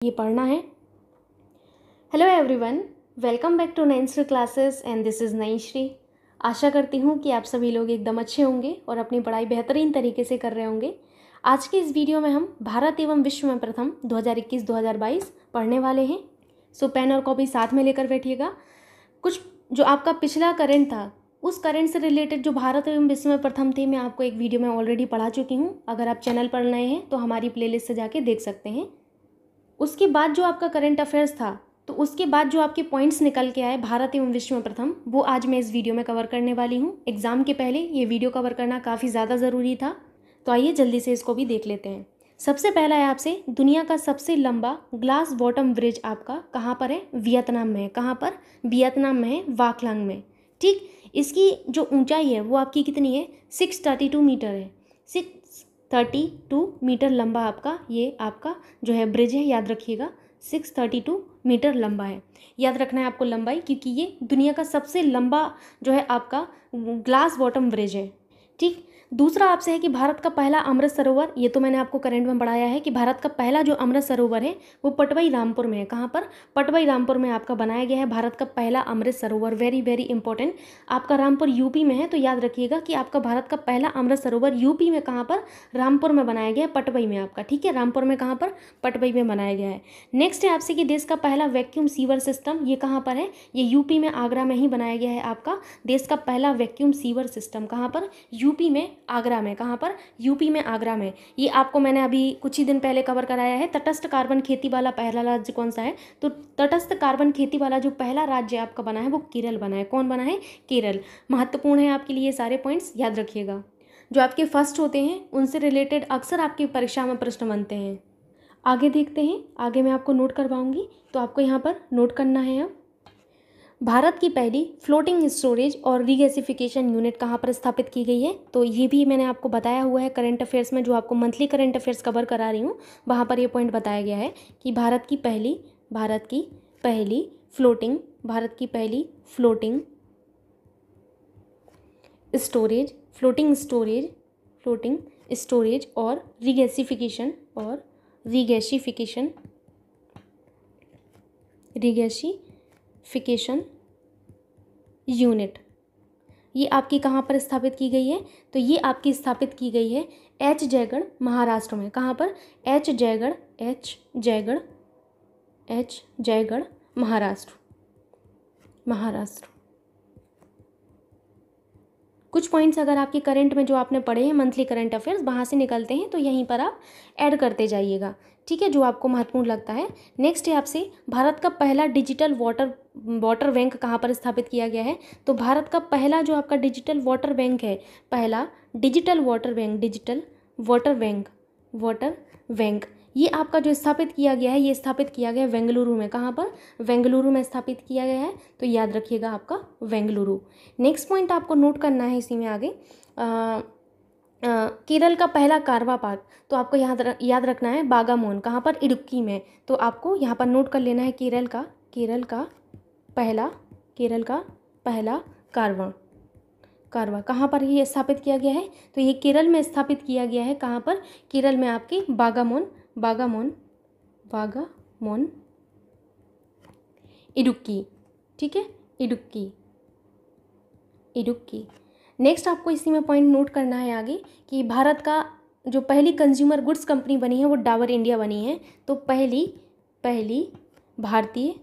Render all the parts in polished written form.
ये पढ़ना है। Hello everyone, welcome back to ninth classes and this is Naishree. आशा करती हूँ कि आप सभी लोग एकदम अच्छे होंगे और अपनी पढ़ाई बेहतरीन तरीके से कर रहे होंगे। आज के इस वीडियो में हम भारत एवं विश्व में प्रथम 2021-2022 पढ़ने वाले हैं। सो पेन और कॉपी साथ में लेकर बैठिएगा। कुछ जो आपका पिछला करंट था उस करंट से रिलेटेड जो भारत एवं विश्व में प्रथम थे, मैं आपको एक वीडियो में ऑलरेडी पढ़ा चुकी हूँ। अगर आप चैनल पर नए हैं तो हमारी प्लेलिस्ट से जाके देख सकते हैं। उसके बाद जो आपका करंट अफेयर्स था, तो उसके बाद जो आपके पॉइंट्स निकल के आए भारत एवं विश्व में प्रथम, वो आज मैं इस वीडियो में कवर करने वाली हूँ। एग्जाम के पहले ये वीडियो कवर करना काफ़ी ज़्यादा ज़रूरी था, तो आइए जल्दी से इसको भी देख लेते हैं। सबसे पहला है आपसे, दुनिया का सबसे लंबा ग्लास बॉटम ब्रिज आपका कहाँ पर है? वियतनाम में है। कहाँ पर? वियतनाम में है, वाकलांग में। ठीक, इसकी जो ऊंचाई है वो आपकी कितनी है? 632 मीटर है। 632 मीटर लंबा आपका ये आपका जो है ब्रिज है, याद रखिएगा 632 मीटर लंबा है। याद रखना है आपको लंबाई, क्योंकि ये दुनिया का सबसे लंबा जो है आपका ग्लास बॉटम ब्रिज है। ठीक, दूसरा आपसे है कि भारत का पहला अमृत सरोवर, ये तो मैंने आपको करंट में पढ़ाया है कि भारत का पहला जो अमृत सरोवर है वो पटवई रामपुर में है। कहाँ पर? पटवई रामपुर में आपका बनाया गया है भारत का पहला Amrit Sarovar. Very very important. आपका रामपुर यूपी में है, तो याद रखिएगा कि आपका भारत का पहला अमृत सरोवर यूपी में कहाँ पर? रामपुर में बनाया गया है, पटवई में आपका। ठीक है, रामपुर में कहाँ पर? पटवई में बनाया गया है। नेक्स्ट है आपसे कि देश का पहला वैक्यूम सीवर सिस्टम, ये कहाँ पर है? ये यूपी में, आगरा में ही बनाया गया है आपका देश का पहला वैक्यूम सीवर सिस्टम। कहाँ पर? यूपी में, आगरा में। कहाँ पर? यूपी में, आगरा में। ये आपको मैंने अभी कुछ ही दिन पहले कवर कराया है। तटस्थ कार्बन खेती वाला पहला राज्य कौन सा है? तो तटस्थ कार्बन खेती वाला जो पहला राज्य आपका बना है वो केरल बना है। कौन बना है? केरल। महत्वपूर्ण है आपके लिए सारे पॉइंट्स, याद रखिएगा। जो आपके फर्स्ट होते हैं उनसे रिलेटेड अक्सर आपकी परीक्षा में प्रश्न बनते हैं। आगे देखते हैं, आगे मैं आपको नोट करवाऊंगी, तो आपको यहाँ पर नोट करना है। अब भारत की पहली फ्लोटिंग स्टोरेज और रीगैसिफिकेशन यूनिट कहाँ पर स्थापित की गई है? तो ये भी मैंने आपको बताया हुआ है करंट अफेयर्स में, जो आपको मंथली करंट अफेयर्स कवर करा रही हूँ वहाँ पर ये पॉइंट बताया गया है कि भारत की पहली फ्लोटिंग स्टोरेज और रीगैसिफिकेशन यूनिट, ये आपकी कहाँ पर स्थापित की गई है? तो ये आपकी स्थापित की गई है एच जयगढ़, महाराष्ट्र में। कहाँ पर? एच जयगढ़ महाराष्ट्र। कुछ पॉइंट्स अगर आपके करंट में जो आपने पढ़े हैं मंथली करंट अफेयर्स, वहाँ से निकलते हैं, तो यहीं पर आप ऐड करते जाइएगा। ठीक है, जो आपको महत्वपूर्ण लगता है। नेक्स्ट है आपसे, भारत का पहला डिजिटल वाटर बैंक कहाँ पर स्थापित किया गया है? तो भारत का पहला जो आपका डिजिटल वाटर बैंक है, पहला डिजिटल वाटर बैंक, ये आपका जो स्थापित किया गया है, ये स्थापित किया गया है बेंगलुरु में। कहाँ पर? बेंगलुरु में स्थापित किया गया है, तो याद रखिएगा आपका बेंगलुरु। नेक्स्ट पॉइंट आपको नोट करना है इसी में आगे, केरल का पहला कारवा पार्क, तो आपको याद रखना है बागामोन। कहाँ पर? इडुक्की में। तो आपको यहाँ पर नोट कर लेना है केरल का पहला कारवा कहाँ पर ये स्थापित किया गया है? तो ये केरल में स्थापित किया गया है। कहाँ पर? केरल में आपके बागामोन इडुक्की। ठीक है, इडुक्की। नेक्स्ट आपको इसी में पॉइंट नोट करना है आगे कि भारत का जो पहली कंज्यूमर गुड्स कंपनी बनी है वो डाबर इंडिया बनी है। तो पहली भारतीय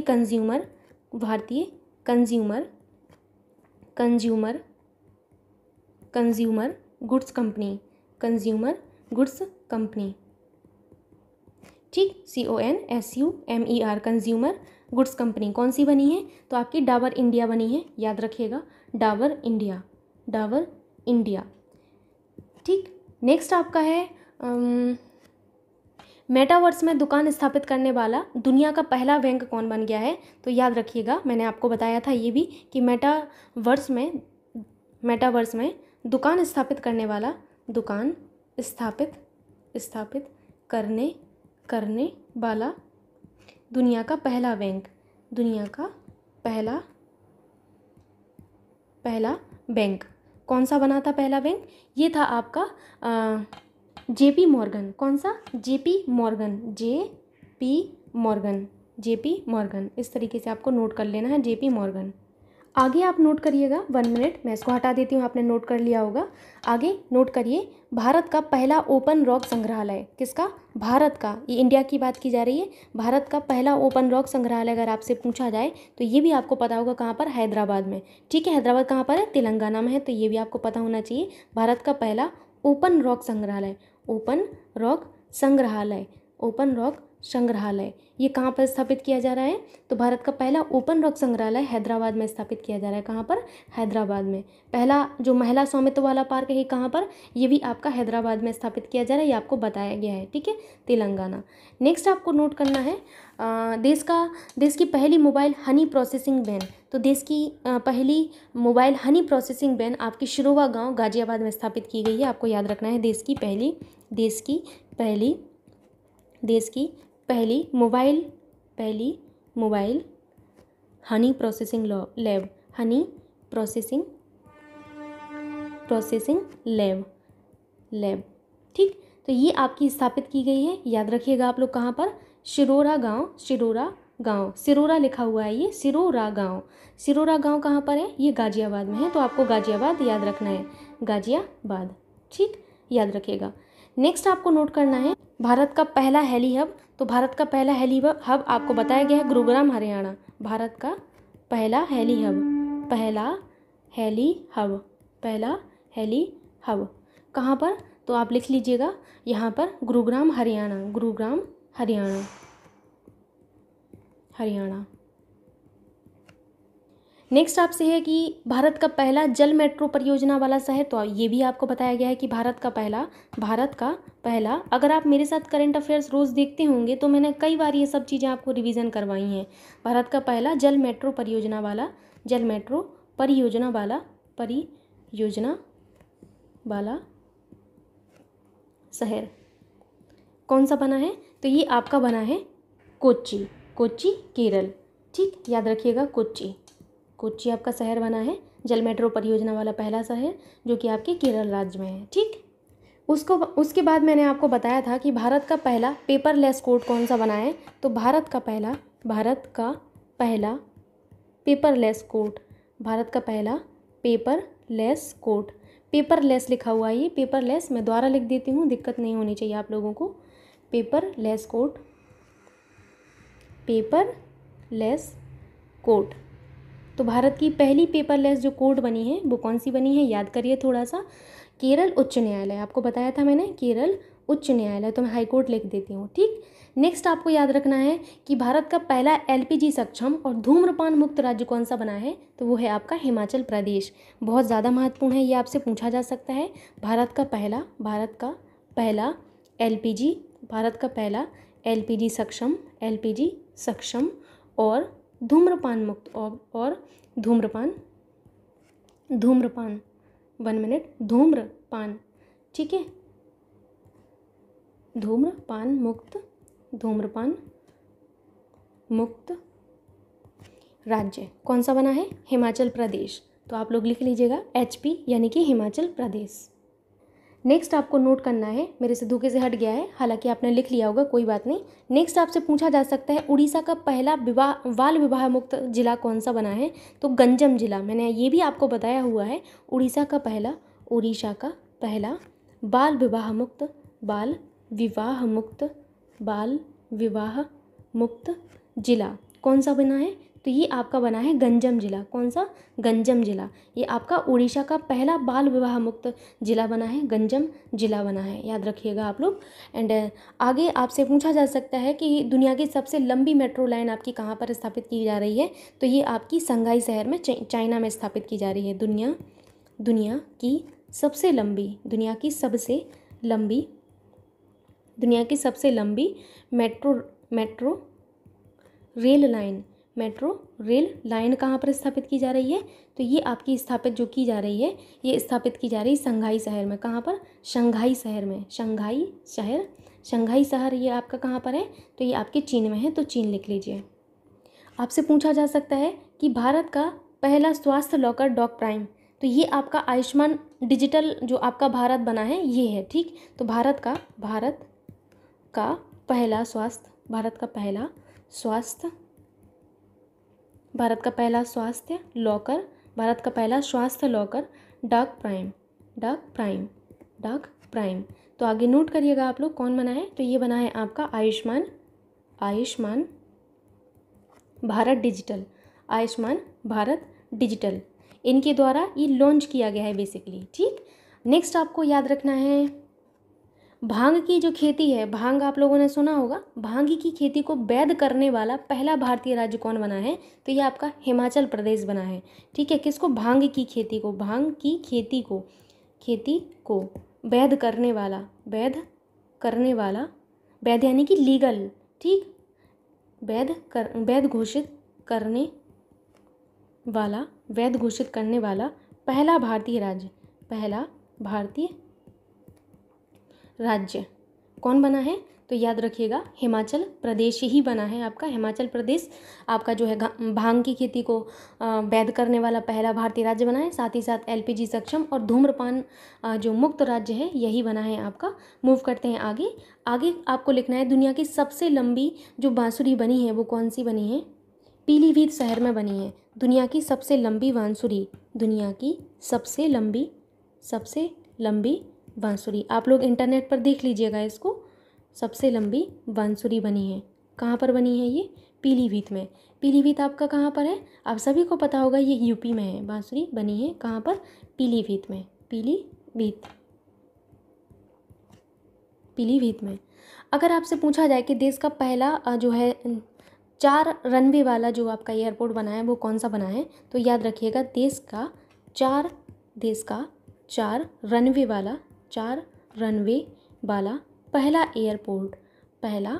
कंज्यूमर गुड्स कंपनी। ठीक, CONSUMER, कंज्यूमर गुड्स कंपनी कौन सी बनी है? तो आपकी डाबर इंडिया बनी है, याद रखिएगा डाबर इंडिया। ठीक, नेक्स्ट आपका है मेटावर्स में दुकान स्थापित करने वाला दुनिया का पहला बैंक कौन बन गया है? तो याद रखिएगा, मैंने आपको बताया था ये भी कि मेटावर्स में दुकान स्थापित करने वाला दुनिया का पहला बैंक कौन सा बना था? पहला बैंक ये था आपका जेपी मॉर्गन, कौन सा? जेपी मॉर्गन, जेपी मॉर्गन, इस तरीके से आपको नोट कर लेना है, जेपी मॉर्गन। आगे आप नोट करिएगा, 1 मिनट, मैं इसको हटा देती हूँ, आपने नोट कर लिया होगा। आगे नोट करिए, भारत का पहला ओपन रॉक संग्रहालय किसका? भारत का, ये इंडिया की बात की जा रही है। भारत का पहला ओपन रॉक संग्रहालय अगर आपसे पूछा जाए तो ये भी आपको पता होगा, कहाँ पर? हैदराबाद में। ठीक है, हैदराबाद कहाँ पर है? तेलंगाना में है, तो ये भी आपको पता होना चाहिए। भारत का पहला ओपन रॉक संग्रहालय, ओपन रॉक संग्रहालय, ओपन रॉक संग्रहालय, ये कहाँ पर स्थापित किया जा रहा है? तो भारत का पहला ओपन रॉक संग्रहालय हैदराबाद में स्थापित किया जा रहा है। कहाँ पर? हैदराबाद में। पहला जो महिला स्वामित्व वाला पार्क है ये कहाँ पर? ये भी आपका हैदराबाद में स्थापित किया जा रहा है, ये आपको बताया गया है। ठीक है, तेलंगाना। नेक्स्ट आपको नोट करना है देश की पहली मोबाइल हनी प्रोसेसिंग वैन। तो देश की पहली मोबाइल हनी प्रोसेसिंग वैन आपकी शिरोवा गाँव गाजियाबाद में स्थापित की गई है। आपको याद रखना है, देश की पहली मोबाइल हनी प्रोसेसिंग लैब। ठीक, तो ये आपकी स्थापित की गई है, याद रखिएगा आप लोग। कहाँ पर? शिरोरा गांव, सिरोरा लिखा हुआ है, ये सिरोरा गांव कहाँ पर है? ये गाजियाबाद में है, तो आपको गाजियाबाद याद रखना है, गाजियाबाद। ठीक, याद रखिएगा। नेक्स्ट आपको नोट करना है भारत का पहला हेली हब। तो भारत का पहला हेली हब आपको बताया गया है गुरुग्राम, हरियाणा। भारत का पहला हेली हब कहाँ पर? तो आप लिख लीजिएगा यहाँ पर, गुरुग्राम, हरियाणा। नेक्स्ट आपसे है कि भारत का पहला जल मेट्रो परियोजना वाला शहर। तो ये भी आपको बताया गया है कि भारत का पहला, अगर आप मेरे साथ करंट अफेयर्स रोज़ देखते होंगे तो मैंने कई बार ये सब चीज़ें आपको रिवीजन करवाई हैं। भारत का पहला जल मेट्रो परियोजना वाला शहर कौन सा बना है? तो ये आपका बना है कोच्चि, केरल। ठीक, याद रखिएगा, कोच्चि आपका शहर बना है, जल मेट्रो परियोजना वाला पहला शहर, जो कि आपके केरल राज्य में है। ठीक, उसके बाद मैंने आपको बताया था कि भारत का पहला पेपरलेस कोर्ट कौन सा बना है। तो भारत का पहला पेपरलेस लिखा हुआ है, ये पेपरलेस, मैं द्वारा लिख देती हूँ, दिक्कत नहीं होनी चाहिए आप लोगों को। Paperless court. तो भारत की पहली पेपरलेस जो कोर्ट बनी है वो कौन सी बनी है? याद करिए थोड़ा सा, केरल उच्च न्यायालय। आपको बताया था मैंने, केरल उच्च न्यायालय, तो मैं हाई कोर्ट लिख देती हूँ। ठीक, नेक्स्ट आपको याद रखना है कि भारत का पहला LPG सक्षम और धूम्रपान मुक्त राज्य कौन सा बना है? तो वो है आपका हिमाचल प्रदेश। बहुत ज़्यादा महत्वपूर्ण है, ये आपसे पूछा जा सकता है। भारत का पहला LPG सक्षम और धूम्रपान मुक्त और धूम्रपान 1 मिनट, धूम्रपान, ठीक है, धूम्रपान मुक्त राज्य कौन सा बना है? हिमाचल प्रदेश। तो आप लोग लिख लीजिएगा HP, यानी कि हिमाचल प्रदेश। नेक्स्ट आपको नोट करना है, मेरे से धोखे से हट गया है, हालांकि आपने लिख लिया होगा, कोई बात नहीं। नेक्स्ट आपसे पूछा जा सकता है उड़ीसा का पहला बाल विवाह मुक्त जिला कौन सा बना है? तो गंजम जिला। मैंने ये भी आपको बताया हुआ है, उड़ीसा का पहला बाल विवाह मुक्त जिला कौन सा बना है? तो ये आपका बना है गंजम जिला। कौन सा? गंजम जिला। ये आपका उड़ीसा का पहला बाल विवाह मुक्त जिला बना है, गंजम जिला बना है, याद रखिएगा आप लोग। एंड आगे आपसे पूछा जा सकता है कि दुनिया की सबसे लंबी मेट्रो लाइन आपकी कहाँ पर स्थापित की जा रही है? तो ये आपकी शंघाई शहर में, चाइना में स्थापित की जा रही है। दुनिया की सबसे लंबी मेट्रो रेल लाइन कहाँ पर स्थापित की जा रही है? तो ये आपकी स्थापित जो की जा रही है, ये स्थापित की जा रही है शंघाई शहर में। कहाँ पर? शंघाई शहर में। शंघाई शहर ये आपका कहाँ पर है? तो ये आपके चीन में है, तो चीन लिख लीजिए। आपसे पूछा जा सकता है कि भारत का पहला स्वास्थ्य लॉकर डॉग प्राइम तो ये आपका आयुष्मान डिजिटल जो आपका भारत बना है ये है, ठीक। तो भारत का पहला स्वास्थ्य, भारत का पहला स्वास्थ्य लॉकर, भारत का पहला स्वास्थ्य लॉकर डाक प्राइम। तो आगे नोट करिएगा आप लोग कौन बना है, तो ये बना है आपका आयुष्मान भारत डिजिटल, इनके द्वारा ये लॉन्च किया गया है बेसिकली, ठीक। नेक्स्ट आपको याद रखना है भांग की जो खेती है, भांग आप लोगों ने सुना होगा, भांग की खेती को वैध करने वाला पहला भारतीय राज्य कौन बना है, तो ये आपका हिमाचल प्रदेश बना है, ठीक है। किसको? भांग की खेती को वैध यानी कि लीगल, ठीक, वैध घोषित करने वाला पहला भारतीय राज्य कौन बना है, तो याद रखिएगा हिमाचल प्रदेश ही बना है आपका। हिमाचल प्रदेश आपका जो है भांग की खेती को वैध करने वाला पहला भारतीय राज्य बना है। साथ ही साथ एलपीजी सक्षम और धूम्रपान जो मुक्त राज्य है यही बना है आपका। मूव करते हैं आगे आपको लिखना है दुनिया की सबसे लंबी जो बांसुरी बनी है वो कौन सी बनी है, पीलीभीत शहर में बनी है। दुनिया की सबसे लंबी बांसुरी आप लोग इंटरनेट पर देख लीजिएगा इसको। सबसे लंबी बांसुरी बनी है, कहाँ पर बनी है ये? पीलीभीत में। पीलीभीत आपका कहाँ पर है? आप सभी को पता होगा ये यूपी में है। बांसुरी बनी है कहाँ पर? पीलीभीत में। अगर आपसे पूछा जाए कि देश का पहला जो है 4 रनवे वाला जो आपका एयरपोर्ट बना है वो कौन सा बना है, तो याद रखिएगा देश का 4 रनवे वाला पहला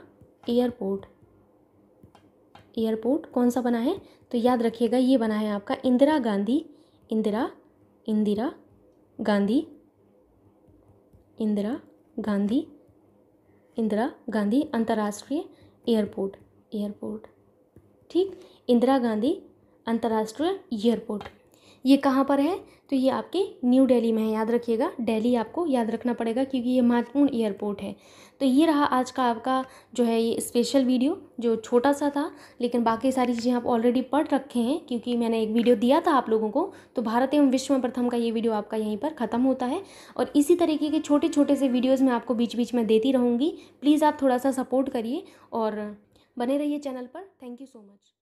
एयरपोर्ट कौन सा बना है, तो याद रखिएगा ये बना है आपका इंदिरा गांधी अंतर्राष्ट्रीय एयरपोर्ट, ठीक, इंदिरा गांधी अंतर्राष्ट्रीय एयरपोर्ट। ये कहाँ पर है, तो ये आपके न्यू दिल्ली में है। याद रखिएगा दिल्ली आपको याद रखना पड़ेगा क्योंकि ये महत्वपूर्ण एयरपोर्ट है। तो ये रहा आज का आपका जो है ये स्पेशल वीडियो, जो छोटा सा था, लेकिन बाकी सारी चीज़ें आप ऑलरेडी पढ़ रखे हैं क्योंकि मैंने एक वीडियो दिया था आप लोगों को। तो भारत एवं विश्व में प्रथम का ये वीडियो आपका यहीं पर ख़त्म होता है और इसी तरीके के छोटे छोटे से वीडियोज़ मैं आपको बीच बीच में देती रहूँगी। प्लीज़ आप थोड़ा सा सपोर्ट करिए और बने रहिए चैनल पर। Thank you so much.